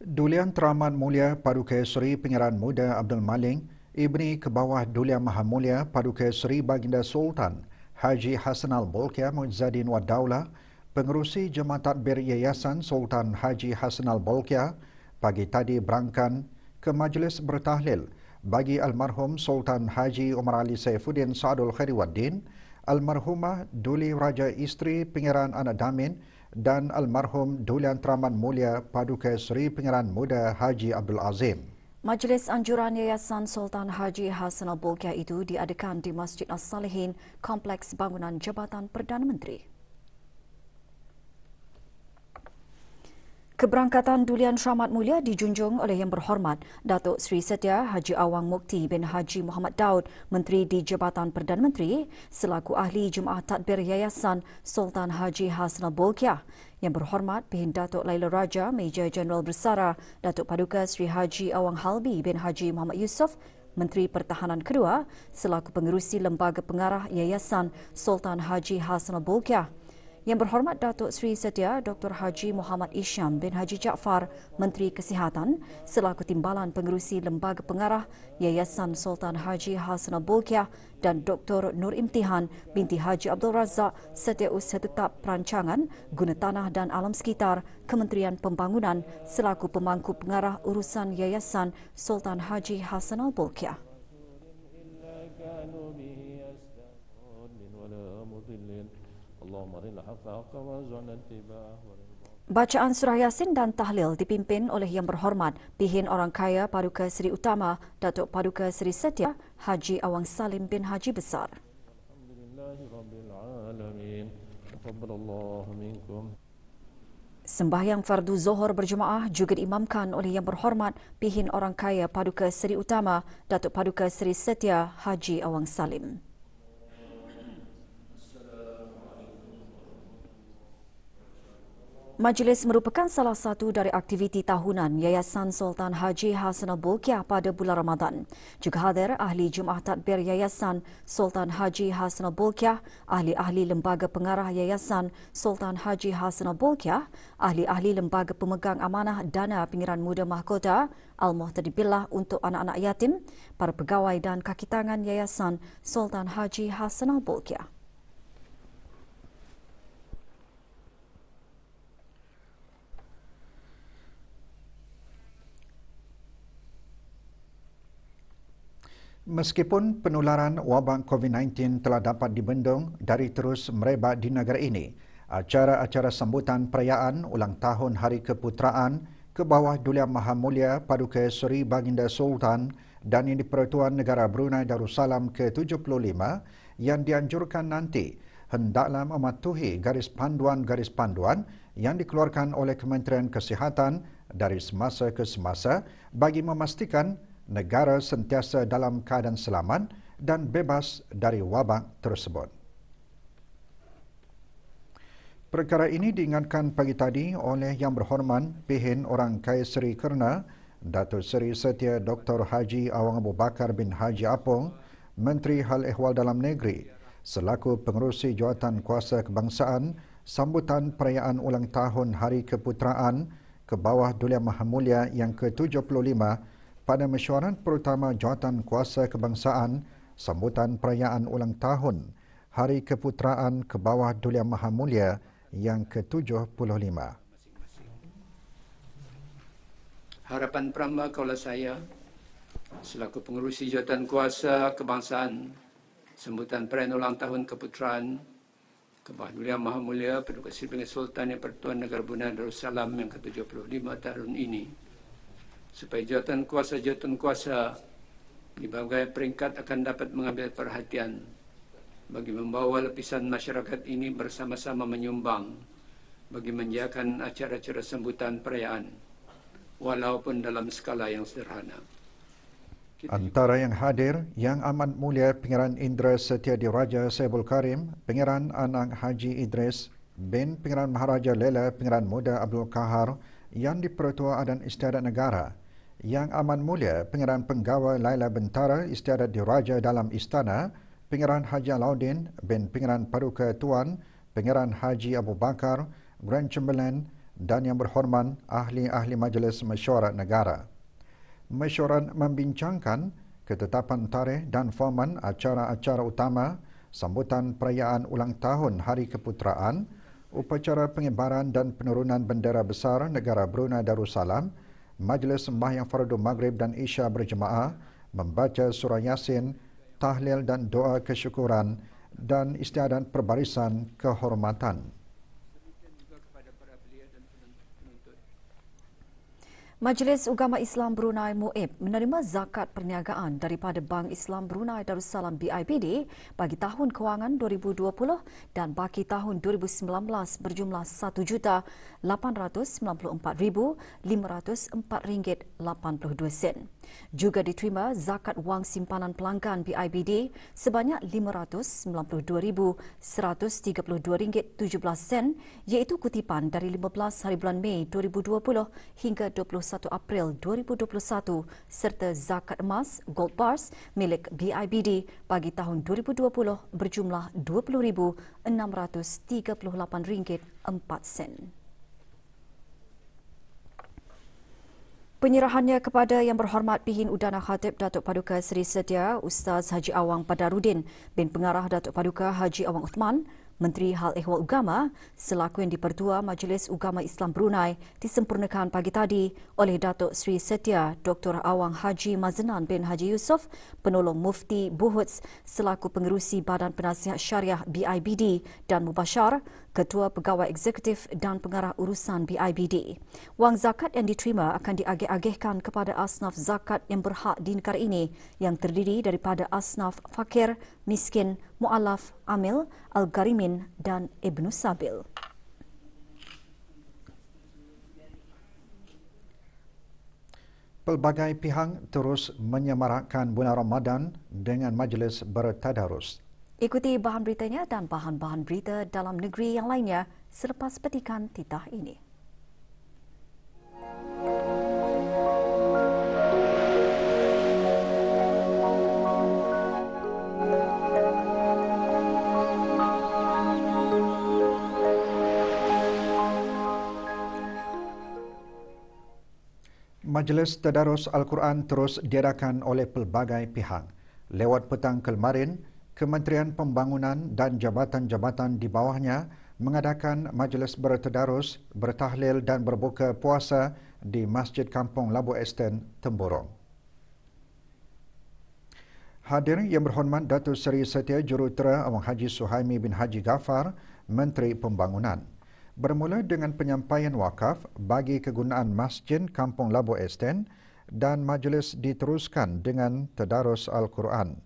Dulian Teramat Mulia Paduka Seri Pengaraan Muda Abdul Maling, Ibni Kebawah Dulian Maha Mulia Paduka Seri Baginda Sultan Haji Hassan Al-Bolkiah Muizzadin Wad Daulah, Pengerusi Jemaah Tadbir Yayasan Sultan Haji Hassan Al-Bolkiah pagi tadi berangkat ke majlis bertahlil bagi almarhum Sultan Haji Umar Ali Saifuddin Saadul Khairiwaddin, almarhumah Duli Raja Isteri Pengaraan Anak Damin dan almarhum Dulian Teramat Mulia Paduka Seri Pengaraan Muda Haji Abdul Azim. Majlis anjuran Yayasan Sultan Haji Hassan Al-Bolkiah itu diadakan di Masjid As-Salihin, Kompleks Bangunan Jabatan Perdana Menteri. Keberangkatan Dulian Teramat Mulia dijunjung oleh Yang Berhormat Datuk Seri Setia Haji Awang Mukti bin Haji Muhammad Daud, Menteri di Jabatan Perdana Menteri, selaku Ahli Jemaah Tadbir Yayasan Sultan Haji Hassan Al-Bolkiah. Yang Berhormat Bihin Datuk Laila Raja, Meja Jeneral Bersara Datuk Paduka Seri Haji Awang Halbi bin Haji Muhammad Yusof, Menteri Pertahanan kedua, selaku Pengerusi Lembaga Pengarah Yayasan Sultan Haji Hassan Al-Bolkiah. Yang Berhormat Datuk Seri Setia Dr. Haji Muhammad Isham bin Haji Jaafar, Menteri Kesihatan, selaku Timbalan Pengerusi Lembaga Pengarah Yayasan Sultan Haji Hassan Al-Bolkiah, dan Dr. Nur Imtihan binti Haji Abdul Razak, Setiausaha Tetap Perancangan, Guna Tanah dan Alam Sekitar, Kementerian Pembangunan, selaku Pemangku Pengarah Urusan Yayasan Sultan Haji Hassan Al-Bolkiah. Bacaan surah Yasin dan tahlil dipimpin oleh Yang Berhormat Bihin Orang Kaya Paduka Seri Utama Datuk Paduka Seri Setia Haji Awang Salim bin Haji Besar. Sembahyang fardu Zohor berjemaah juga diimamkan oleh Yang Berhormat Bihin Orang Kaya Paduka Seri Utama Datuk Paduka Seri Setia Haji Awang Salim. Majlis merupakan salah satu dari aktiviti tahunan Yayasan Sultan Haji Hassan Al-Bolkiah pada bulan Ramadan. Juga hadir ahli Jemaah Tadbir Yayasan Sultan Haji Hassan Al-Bolkiah, ahli-ahli Lembaga Pengarah Yayasan Sultan Haji Hassan Al-Bolkiah, ahli-ahli Lembaga Pemegang Amanah Dana Pengiran Muda Mahkota Al-Muhtadi Billah untuk anak-anak yatim, para pegawai dan kaki tangan Yayasan Sultan Haji Hassan Al-Bolkiah. Meskipun penularan wabak COVID-19 telah dapat dibendung dari terus merebak di negara ini, acara-acara sambutan perayaan ulang tahun Hari Keputeraan ke bawah Dulian Maha Mulia Paduka Seri Baginda Sultan dan Yang di-Pertuan Negara Brunei Darussalam ke-75 yang dianjurkan nanti hendaklah mematuhi garis panduan yang dikeluarkan oleh Kementerian Kesihatan dari semasa ke semasa bagi memastikan negara sentiasa dalam keadaan selamat dan bebas dari wabak tersebut. Perkara ini diingatkan pagi tadi oleh Yang Berhormat Bihin Orang Kaya Seri Kerna, Datuk Seri Setia Dr. Haji Awang Abu Bakar bin Haji Apong, Menteri Hal Ehwal Dalam Negeri, selaku Pengerusi Jawatan Kuasa Kebangsaan, sambutan perayaan ulang tahun Hari Keputeraan ke bawah Dulian Maha Mulia yang ke-75 pada mesyuarat perutama Jawatan Kuasa Kebangsaan, sambutan perayaan ulang tahun Hari Keputeraan ke bawah Dulian Maha Mulia yang ke-75. Harapan pertama kaulah saya selaku Pengerusi Jawatan Kuasa Kebangsaan, sambutan perayaan ulang tahun Keputeraan ke bawah Dulian Maha Mulia Paduka Seri Baginda Sultan Yang di-Pertuan Negara Brunei Darussalam yang ke-75 tahun ini, supaya jawatan kuasa di berbagai peringkat akan dapat mengambil perhatian bagi membawa lapisan masyarakat ini bersama-sama menyumbang bagi menjayakan acara-acara sambutan perayaan walaupun dalam skala yang sederhana. Antara yang hadir, Yang Amat Mulia Pangeran Indra Setia Diraja Saibul Karim, Pangeran Anak Haji Idris bin Pangeran Maharaja Lela Pangeran Muda Abdul Kahar, Yang di-Pertua dan Istiadat Negara, Yang Amat Mulia Pangeran Penggawai Laila Bentara Istiadat Diraja dalam Istana, Pangeran Haji Alauddin bin Pangeran Paduka Tuan, Pangeran Haji Abu Bakar, Grand Chamberlain dan Yang Berhormat ahli-ahli Majlis Mesyuarat Negara. Mesyuarat membincangkan ketetapan tarikh dan format acara-acara utama sambutan perayaan ulang tahun Hari Keputeraan, upacara pengibaran dan penurunan bendera besar negara Brunei Darussalam, Majlis Sembahyang Fardu Maghrib dan Isya berjemaah, membaca surah Yasin, tahlil dan doa kesyukuran dan istiadat perbarisan kehormatan. Majlis Ugama Islam Brunei MUIB menerima zakat perniagaan daripada Bank Islam Brunei Darussalam BIBD bagi tahun kewangan 2020 dan baki tahun 2019 berjumlah RM1,094,504.82. Juga diterima zakat wang simpanan pelanggan BIBD sebanyak RM592,132.17 iaitu kutipan dari 15 hari bulan Mei 2020 hingga 21 April 2021 serta zakat emas gold bars milik BIBD bagi tahun 2020 berjumlah RM20,638.04. Penyerahannya kepada Yang Berhormat Pihin Udana Khatib Datuk Paduka Seri Setia Ustaz Haji Awang Padarudin bin Pengarah Datuk Paduka Haji Awang Uthman, Menteri Hal Ehwal Ugama selaku Yang di-Pertua Majlis Ugama Islam Brunei disempurnakan pagi tadi oleh Datuk Seri Setia Dr. Awang Haji Mazenan bin Haji Yusof, Penolong Mufti Buhuts selaku Pengerusi Badan Penasihat Syariah BIBD dan Mubashar, Ketua Pegawai Eksekutif dan Pengarah Urusan BIBD. Wang zakat yang diterima akan diagih-agihkan kepada asnaf zakat yang berhak di negara ini yang terdiri daripada asnaf fakir, miskin, mu'alaf, amil, al-gharimin dan Ibnu Sabil. Pelbagai pihak terus menyemarakkan bulan Ramadan dengan majlis bertadarus. Ikuti bahan beritanya dan bahan-bahan berita dalam negeri yang lainnya selepas petikan titah ini. Majlis Tadarus Al-Quran terus diadakan oleh pelbagai pihak. Lewat petang kemarin, Kementerian Pembangunan dan jabatan-jabatan di bawahnya mengadakan majlis bertadarus, bertahlil dan berbuka puasa di Masjid Kampung Labu Esten, Temburong. Hadir Yang Berhormat Datuk Seri Setia Jurutera Awang Haji Suhaimi bin Haji Ghaffar, Menteri Pembangunan. Bermula dengan penyampaian wakaf bagi kegunaan Masjid Kampung Labu Esten dan majlis diteruskan dengan tadarus Al-Quran.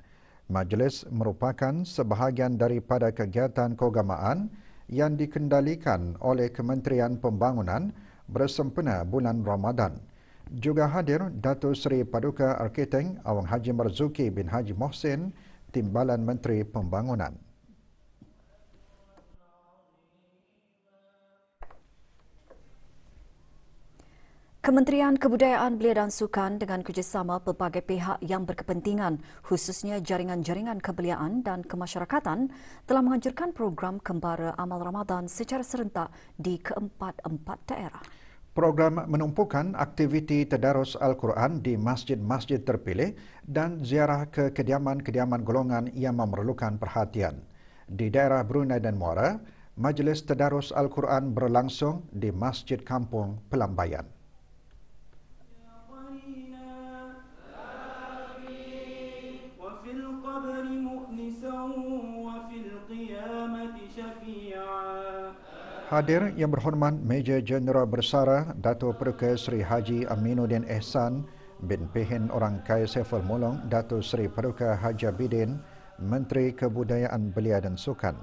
Majlis merupakan sebahagian daripada kegiatan keagamaan yang dikendalikan oleh Kementerian Pembangunan bersempena bulan Ramadan. Juga hadir Datuk Seri Paduka Arkitek Awang Haji Marzuki bin Haji Mohsin, Timbalan Menteri Pembangunan. Kementerian Kebudayaan Belia dan Sukan dengan kerjasama pelbagai pihak yang berkepentingan khususnya jaringan-jaringan kebeliaan dan kemasyarakatan telah menganjurkan program Kembara Amal Ramadan secara serentak di keempat-empat daerah. Program menumpukan aktiviti tadarus Al-Quran di masjid-masjid terpilih dan ziarah ke kediaman-kediaman golongan yang memerlukan perhatian. Di daerah Brunei dan Muara, Majlis Tadarus Al-Quran berlangsung di Masjid Kampung Pelambayan. Hadir Yang Berhormat Major Jeneral Bersara Datuk Paduka Seri Haji Aminuddin Ehsan bin Pihin Orang Kaya Saiful Mulong Datuk Seri Paduka Haji Abidin, Menteri Kebudayaan Belia dan Sukan.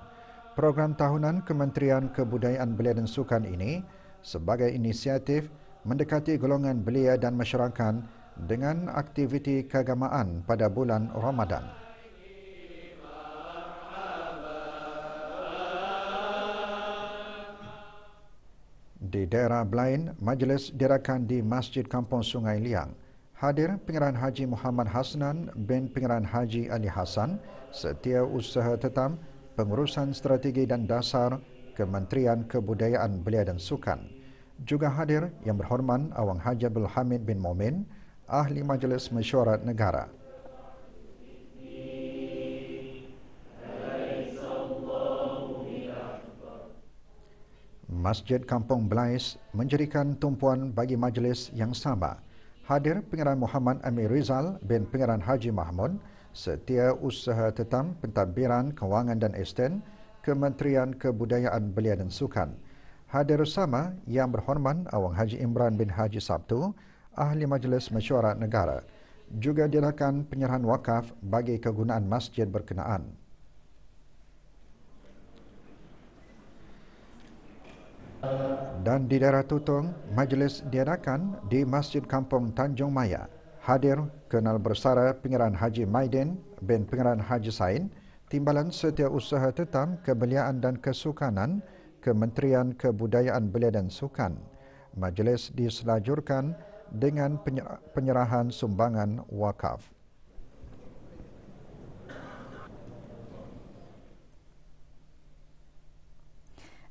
Program tahunan Kementerian Kebudayaan Belia dan Sukan ini sebagai inisiatif mendekati golongan belia dan masyarakat dengan aktiviti keagamaan pada bulan Ramadan. Di daerah Blain, majlis diadakan di Masjid Kampung Sungai Liang. Hadir Pengarahan Haji Muhammad Hasnan bin Pengarahan Haji Ali Hassan, Setiausaha Tetap, Pengurusan Strategi dan Dasar, Kementerian Kebudayaan Belia dan Sukan. Juga hadir Yang Berhormat Awang Haji Abdul Hamid bin Momin, Ahli Majlis Mesyuarat Negara. Masjid Kampung Belais menjadikan tumpuan bagi majlis yang sama. Hadir Pengeran Muhammad Amir Rizal bin Pengeran Haji Mahmud, Setiausaha Tetap Pentadbiran Kewangan dan Esten, Kementerian Kebudayaan Belia dan Sukan. Hadir bersama Yang Berhormat Awang Haji Imran bin Haji Sabtu, Ahli Majlis Mesyuarat Negara. Juga diadakan penyerahan wakaf bagi kegunaan masjid berkenaan. Dan di daerah Tutong, majlis diadakan di Masjid Kampung Tanjung Maya. Hadir Kenal Bersara Pengeran Haji Maidin bin Pengeran Haji Sain, Timbalan Setiausaha Tetap Kebeliaan dan Kesukanan, Kementerian Kebudayaan Belia dan Sukan. Majlis diselajurkan dengan penyerahan sumbangan wakaf.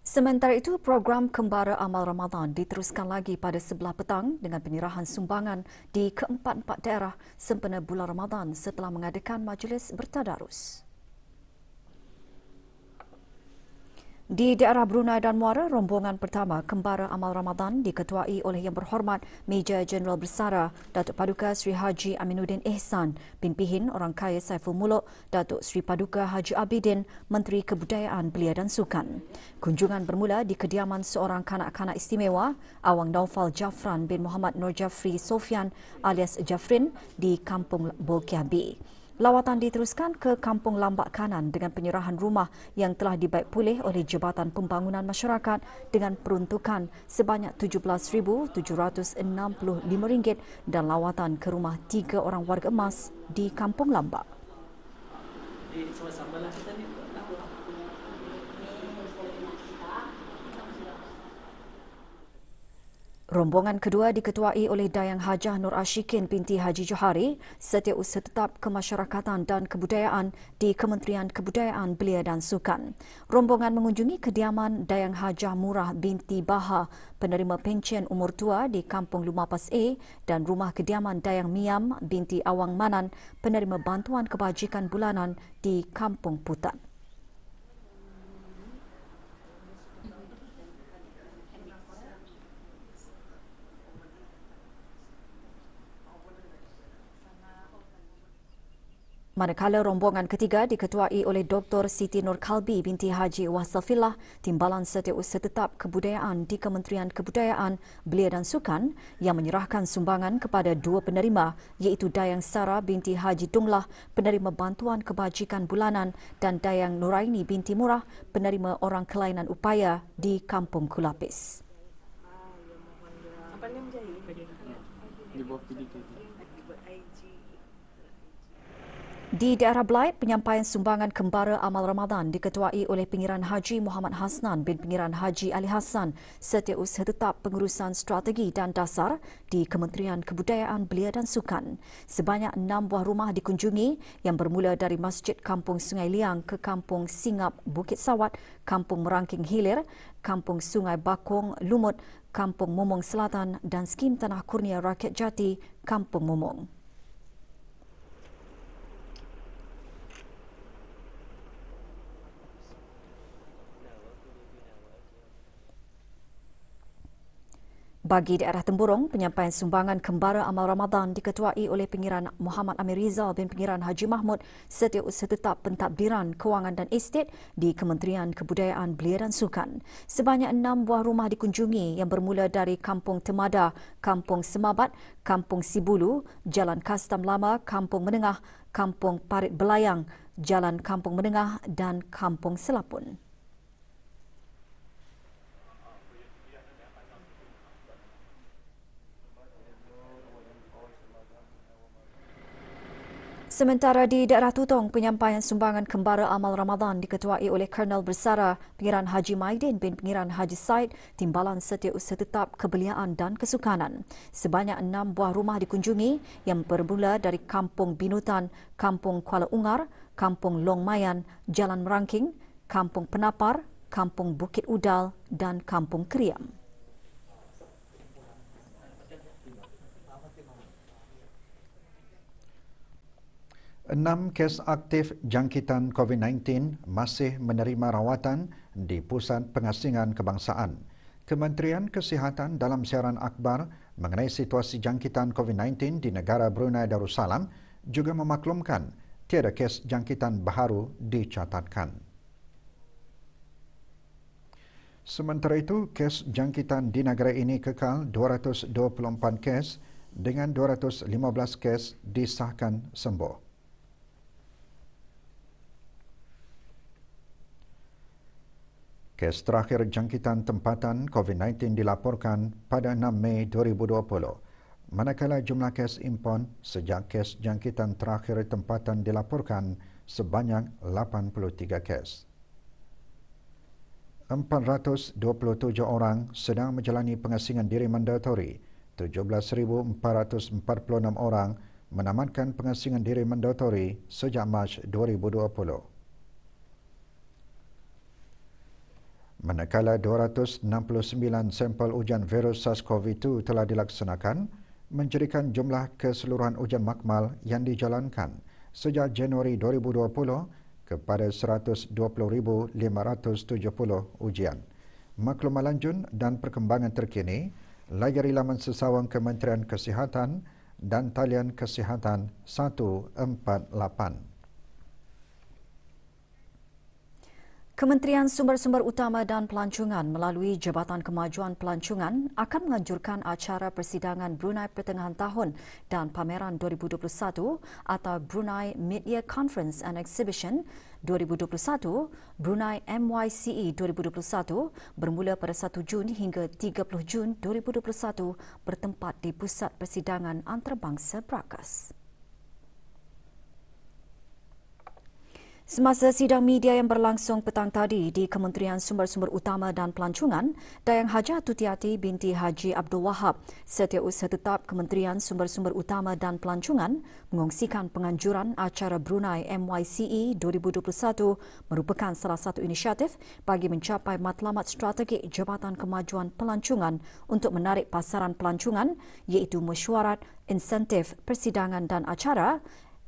Sementara itu, program Kembara Amal Ramadan diteruskan lagi pada sebelah petang dengan penyerahan sumbangan di keempat-empat daerah sempena bulan Ramadan setelah mengadakan majlis bertadarus. Di daerah Brunei dan Muara, rombongan pertama Kembara Amal Ramadan diketuai oleh Yang Berhormat Major Jeneral Bersara Datuk Paduka Sri Haji Aminuddin Ehsan, Pimpinan Orang Kaya Saiful Muluk Datuk Sri Paduka Haji Abidin, Menteri Kebudayaan Belia dan Sukan. Kunjungan bermula di kediaman seorang kanak-kanak istimewa, Awang Naufal Jafran bin Muhammad Nur Jafri Sofian alias Jafrin di Kampung Bolkiabi. Lawatan diteruskan ke Kampung Lambak Kanan dengan penyerahan rumah yang telah dibaik pulih oleh Jabatan Pembangunan Masyarakat dengan peruntukan sebanyak RM7,765 dan lawatan ke rumah 3 orang warga emas di Kampung Lambak. Rombongan kedua diketuai oleh Dayang Hajah Nur Ashikin binti Haji Johari, Setiausaha Tetap Kemasyarakatan dan Kebudayaan di Kementerian Kebudayaan Belia dan Sukan. Rombongan mengunjungi kediaman Dayang Hajah Murah binti Baha, penerima pencen umur tua di Kampung Lumapas A, dan rumah kediaman Dayang Miam binti Awang Manan, penerima bantuan kebajikan bulanan di Kampung Putat. Manakala rombongan ketiga diketuai oleh Dr. Siti Nur Kalbi binti Haji Wasafillah, Timbalan Setiausaha Tetap Kebudayaan di Kementerian Kebudayaan Belia dan Sukan yang menyerahkan sumbangan kepada 2 penerima iaitu Dayang Sarah binti Haji Dunglah, penerima bantuan kebajikan bulanan, dan Dayang Nuraini binti Murah, penerima orang kelainan upaya di Kampung Kulapis. Di daerah Belait, penyampaian sumbangan Kembara Amal Ramadan diketuai oleh Pengiran Haji Muhammad Hasnan bin Pengiran Haji Ali Hassan, Setiausaha Tetap Pengurusan Strategi dan Dasar di Kementerian Kebudayaan Belia dan Sukan. Sebanyak 6 buah rumah dikunjungi yang bermula dari Masjid Kampung Sungai Liang ke Kampung Singap Bukit Sawat, Kampung Merangking Hilir, Kampung Sungai Bakong Lumut, Kampung Mumung Selatan dan Skim Tanah Kurnia Rakyat Jati, Kampung Mumung. Bagi daerah Temburong, penyampaian sumbangan Kembara Amal Ramadan diketuai oleh Pengiran Muhammad Amir Rizal bin Pengiran Haji Mahmud, Setiausaha Tetap Pentadbiran Kewangan dan Estet di Kementerian Kebudayaan Belia dan Sukan. Sebanyak 6 buah rumah dikunjungi yang bermula dari Kampung Temada, Kampung Semabat, Kampung Sibulu, Jalan Kastam Lama, Kampung Menengah, Kampung Parit Belayang, Jalan Kampung Menengah dan Kampung Selapun. Sementara di daerah Tutong, penyampaian sumbangan Kembara Amal Ramadan diketuai oleh Kolonel Bersara Pengiran Haji Maidin bin Pengiran Haji Said, Timbalan Setiausaha Tetap Kebeliaan dan Kesukanan. Sebanyak 6 buah rumah dikunjungi yang bermula dari Kampung Binutan, Kampung Kuala Ungar, Kampung Long Mayan, Jalan Merangking, Kampung Penapar, Kampung Bukit Udal dan Kampung Keriam. Enam kes aktif jangkitan COVID-19 masih menerima rawatan di Pusat Pengasingan Kebangsaan. Kementerian Kesihatan dalam siaran akhbar mengenai situasi jangkitan COVID-19 di negara Brunei Darussalam juga memaklumkan tiada kes jangkitan baharu dicatatkan. Sementara itu, kes jangkitan di negara ini kekal 224 kes dengan 215 kes disahkan sembuh. Kes terakhir jangkitan tempatan COVID-19 dilaporkan pada 6 Mei 2020, manakala jumlah kes impon sejak kes jangkitan terakhir tempatan dilaporkan sebanyak 83 kes. 427 orang sedang menjalani pengasingan diri mandatori, 17,446 orang menamatkan pengasingan diri mandatori sejak Mac 2020. Manakala 269 sampel ujian virus SARS-CoV-2 telah dilaksanakan, menjadikan jumlah keseluruhan ujian makmal yang dijalankan sejak Januari 2020 kepada 120,570 ujian. Maklumat lanjut dan perkembangan terkini layari laman sesawang Kementerian Kesihatan dan talian Kesihatan 148. Kementerian Sumber-Sumber Utama dan Pelancongan melalui Jabatan Kemajuan Pelancongan akan menganjurkan acara persidangan Brunei Pertengahan Tahun dan Pameran 2021 atau Brunei Mid-Year Conference and Exhibition 2021, Brunei MYCE 2021 bermula pada 1 Jun hingga 30 Jun 2021 bertempat di Pusat Persidangan Antarabangsa Brakas. Semasa sidang media yang berlangsung petang tadi di Kementerian Sumber-Sumber Utama dan Pelancongan, Dayang Haja Tutiati binti Haji Abdul Wahab, Setiausaha Tetap Kementerian Sumber-Sumber Utama dan Pelancongan, mengongsikan penganjuran acara Brunei MYCE 2021 merupakan salah satu inisiatif bagi mencapai matlamat strategik Jabatan Kemajuan Pelancongan untuk menarik pasaran pelancongan iaitu mesyuarat, insentif, persidangan dan acara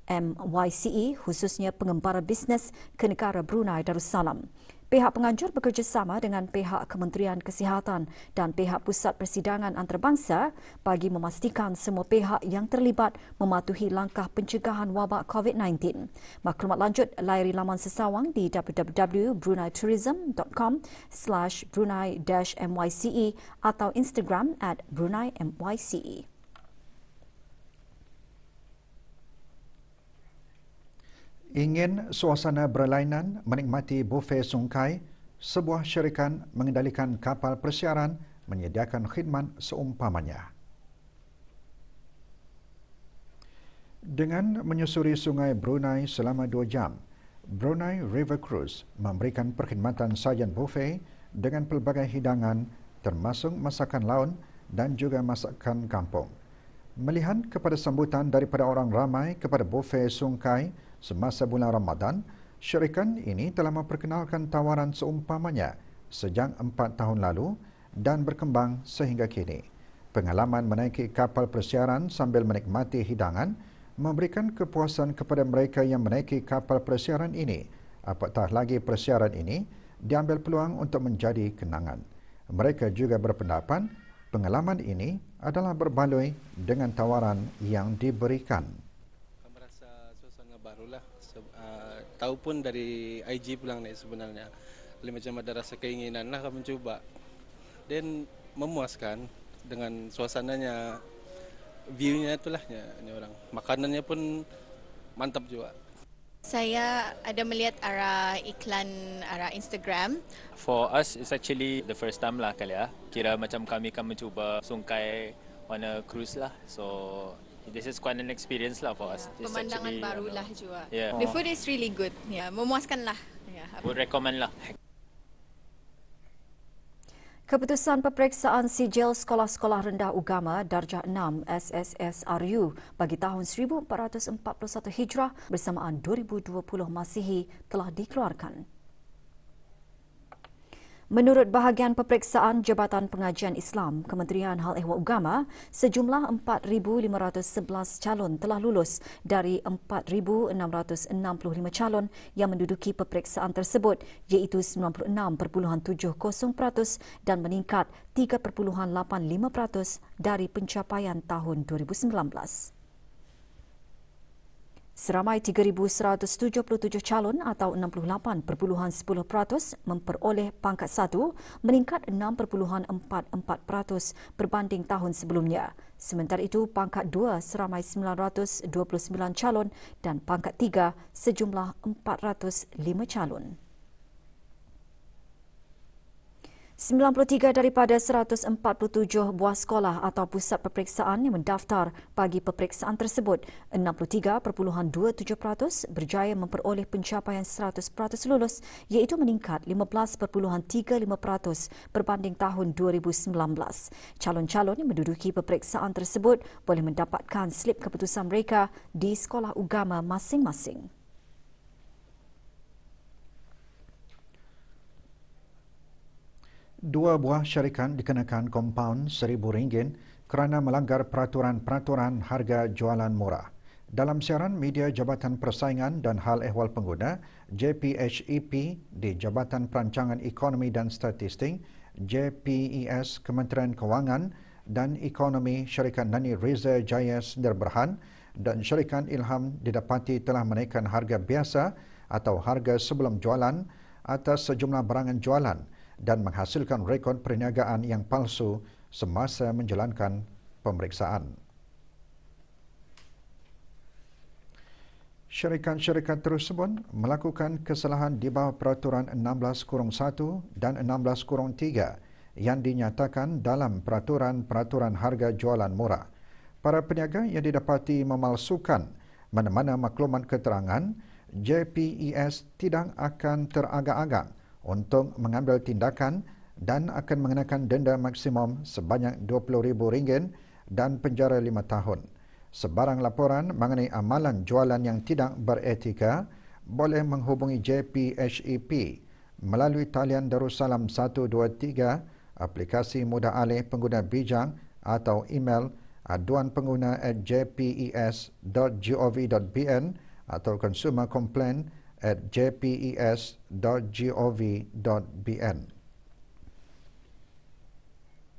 MYCE khususnya pengembara bisnes ke negara Brunei Darussalam. Pihak penganjur bekerjasama dengan pihak Kementerian Kesihatan dan pihak Pusat Persidangan Antarabangsa bagi memastikan semua pihak yang terlibat mematuhi langkah pencegahan wabak COVID-19. Maklumat lanjut layari laman sesawang di www.brunaitourism.com/Brunei-MYCE atau Instagram @BruneiMYCE. Ingin suasana berlainan menikmati bufet sungkai, sebuah syarikat mengendalikan kapal persiaran menyediakan khidmat seumpamanya. Dengan menyusuri sungai Brunei selama 2 jam, Brunei River Cruise memberikan perkhidmatan sajian bufet dengan pelbagai hidangan termasuk masakan laut dan juga masakan kampung. Melihat kepada sambutan daripada orang ramai kepada bufet sungkai semasa bulan Ramadan, syarikat ini telah memperkenalkan tawaran seumpamanya sejak 4 tahun lalu dan berkembang sehingga kini. Pengalaman menaiki kapal persiaran sambil menikmati hidangan memberikan kepuasan kepada mereka yang menaiki kapal persiaran ini. Apatah lagi persiaran ini diambil peluang untuk menjadi kenangan. Mereka juga berpendapat pengalaman ini adalah berbaloi dengan tawaran yang diberikan. Merasa suasana barulah. Tahu pun dari IG pulang nih sebenarnya. Macam ada rasa keinginan lah mencoba. Dan memuaskan dengan suasananya, view-nya itulah ini orang. Makanannya pun mantap juga. Saya ada melihat arah iklan arah Instagram. For us, it's actually the first time lah kali ya. Kira macam kami akan mencuba sungkai on a cruise lah. So this is quite an experience lah for us. It's Pemandangan actually, barulah juga. Yeah. The food is really good. Yeah, memuaskan lah. Yeah. Would recommend lah. Keputusan peperiksaan sijil Sekolah-Sekolah Rendah Ugama Darjah 6 SSSRU bagi tahun 1441 Hijrah bersamaan 2020 Masihi telah dikeluarkan. Menurut bahagian peperiksaan Jabatan Pengajian Islam, Kementerian Hal Ehwal Agama, sejumlah 4,511 calon telah lulus dari 4,665 calon yang menduduki peperiksaan tersebut, iaitu 96.70% dan meningkat 3.85% dari pencapaian tahun 2019. Seramai 3,177 calon atau 68.10% memperoleh pangkat 1, meningkat 6.44% berbanding tahun sebelumnya. Sementara itu, pangkat 2 seramai 929 calon dan pangkat 3 sejumlah 405 calon. 93 daripada 147 buah sekolah atau pusat peperiksaan yang mendaftar bagi peperiksaan tersebut, 63.27% berjaya memperoleh pencapaian 100% lulus, iaitu meningkat 15.35% berbanding tahun 2019. Calon-calon yang menduduki peperiksaan tersebut boleh mendapatkan slip keputusan mereka di sekolah agama masing-masing. Dua buah syarikat dikenakan kompaun RM1,000 kerana melanggar peraturan-peraturan harga jualan murah. Dalam siaran media Jabatan Persaingan dan Hal Ehwal Pengguna JPHEP di Jabatan Perancangan Ekonomi dan Statistik JPES Kementerian Kewangan dan Ekonomi Syarikat Nani Reza Jaya Sdn Bhd dan Syarikat Ilham didapati telah menaikkan harga biasa atau harga sebelum jualan atas sejumlah barangan jualan dan menghasilkan rekod perniagaan yang palsu semasa menjalankan pemeriksaan. Syarikat-syarikat tersebut melakukan kesalahan di bawah Peraturan 16-1 dan 16-3 yang dinyatakan dalam peraturan-peraturan harga jualan murah. Para peniaga yang didapati memalsukan mana-mana maklumat keterangan, JPES tidak akan teragak-agak untuk mengambil tindakan dan akan mengenakan denda maksimum sebanyak RM20,000 dan penjara 5 tahun. Sebarang laporan mengenai amalan jualan yang tidak beretika boleh menghubungi JPHEP melalui talian Darussalam 123, aplikasi mudah alih pengguna bijak atau email aduanpengguna@jpes.gov.bn atau consumercomplaint@jpes.gov.bn.